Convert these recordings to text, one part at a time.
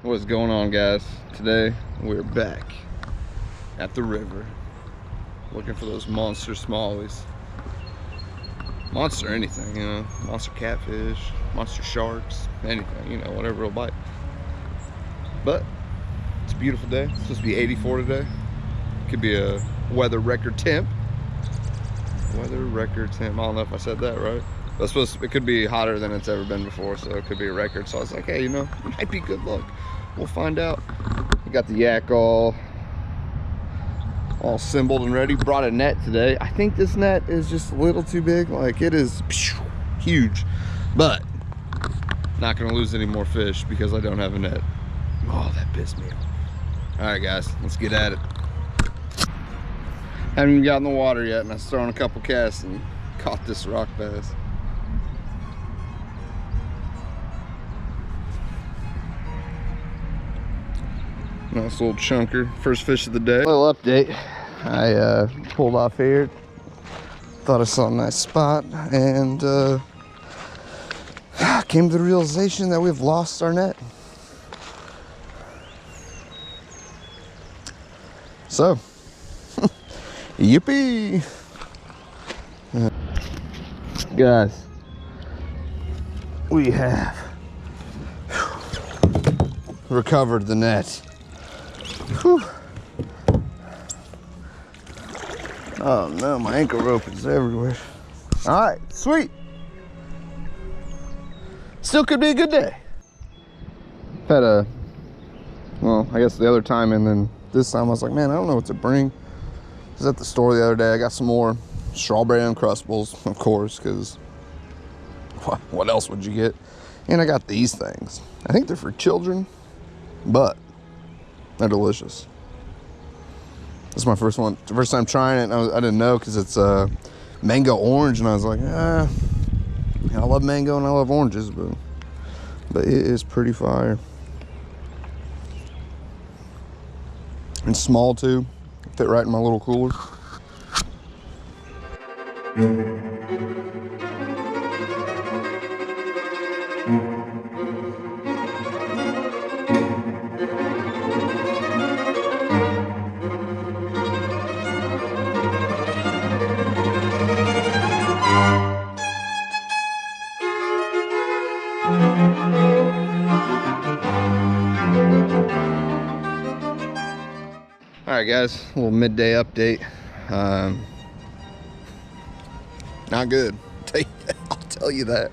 What's going on, guys? Today we're back at the river looking for those monster smallies. Monster anything, you know, monster catfish, monster sharks, anything, you know, whatever will bite. But it's a beautiful day. It's supposed to be 84 today. Could be a weather record temp. Weather record temp. I don't know if I said that right. But it could be hotter than it's ever been before, so it could be a record. So I was like, hey, you know, it might be good luck. We'll find out. We got the yak all assembled and ready. Brought a net today. I think this net is just a little too big. Like, it is huge, but not gonna lose any more fish because I don't have a net. Oh, that pissed me off. All right, guys, let's get at it. Haven't even got in the water yet, and I was throwing a couple casts and caught this rock bass. Nice little chunker. First fish of the day. Little update. I pulled off here. Thought I saw a nice spot, and came to the realization that we've lost our net. So, yippee! Guys, we have recovered the net. Whew. Oh no, my ankle rope is everywhere. All right, sweet. Still could be a good day. Had a, well, I guess the other time, and then this time I was like, man, I don't know what to bring. I was at the store the other day. I got some more strawberry Uncrustables, of course, because what else would you get? And I got these things. I think they're for children, but they're delicious. This is my first one. The first time trying it, and I didn't know because it's mango orange, and I was like, I love mango and I love oranges, but it is pretty fire. And small too. Fit right in my little cooler. All right, guys, a little midday update. Not good. I'll tell you that.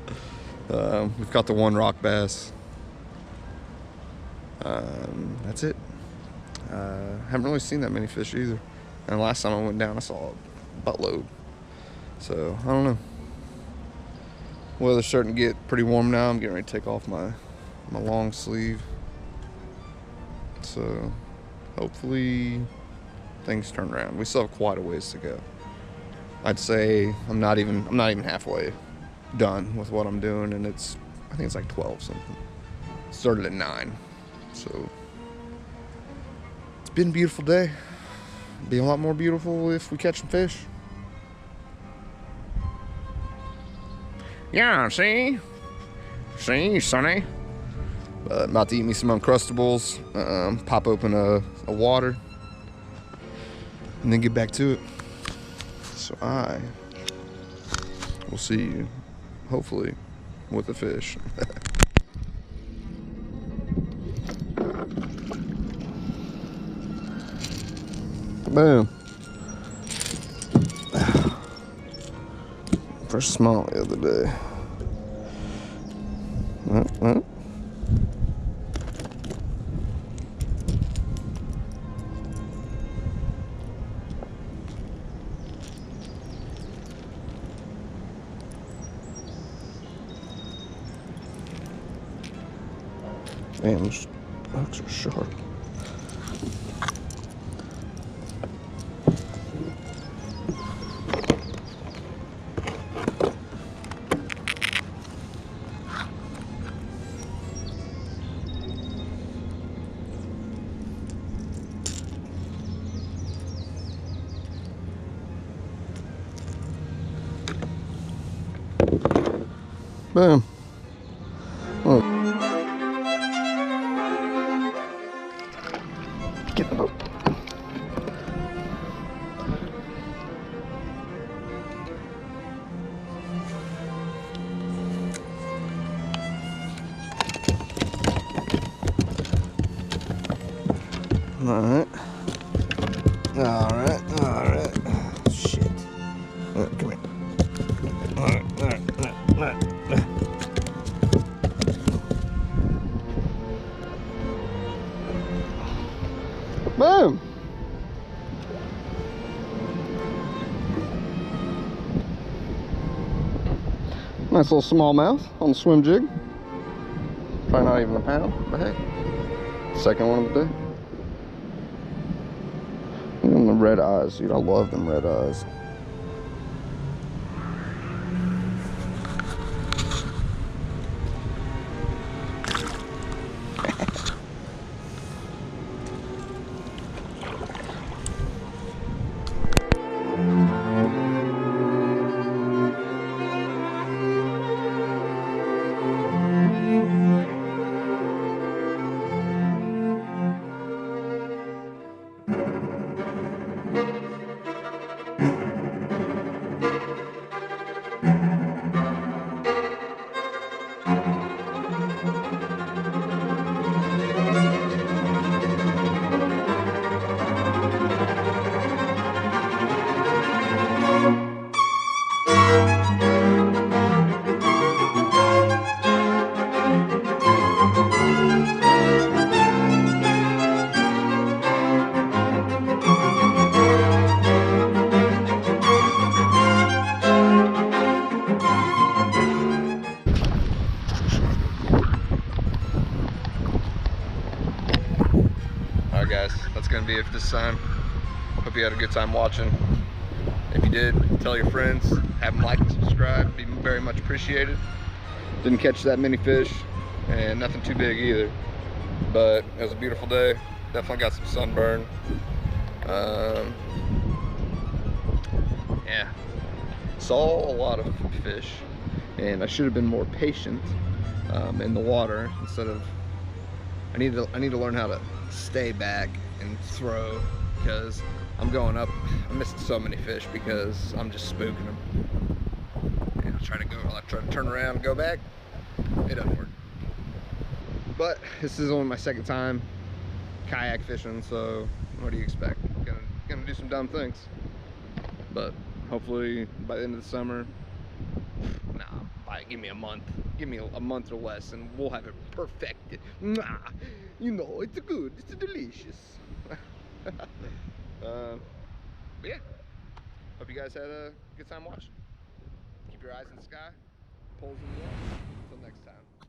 We've caught the one rock bass. That's it. Haven't really seen that many fish either. And last time I went down, I saw a buttload. So I don't know. Weather's starting to get pretty warm now. I'm getting ready to take off my long sleeve. So hopefully things turn around. We still have quite a ways to go. I'd say I'm not even halfway done with what I'm doing, and I think it's like 12 something. Started at 9. So it's been a beautiful day. Be a lot more beautiful if we catch some fish. Yeah, see, Sonny. About to eat me some Uncrustables, pop open a water, and then get back to it. So I will see you, hopefully, with a fish. Boom. First small the other day. Damn, those hooks are sharp. Boom. Look. Alright. Alright, alright. Shit. Come here. Alright. Boom! Nice little smallmouth on the swim jig. Probably not even a pound, but hey. Second one of the day. Look at them red eyes, dude. I love them red eyes. Alright guys, that's gonna be it for this time. Hope you had a good time watching. If you did, tell your friends, have them like and subscribe, it'd be very much appreciated. Didn't catch that many fish, and nothing too big either. But it was a beautiful day, definitely got some sunburn. Yeah, saw a lot of fish, and I should have been more patient in the water instead of, I need to learn how to stay back and throw, because I'm going up. I'm missing so many fish because I'm just spooking them. And I try to turn around and go back. It doesn't work. But this is only my second time kayak fishing, so what do you expect? Gonna do some dumb things. But hopefully by the end of the summer, give me a month. Give me a month or less and we'll have it perfected. You know, it's good, it's delicious. But yeah, hope you guys had a good time watching. Keep your eyes in the sky, poles in the water. Until next time.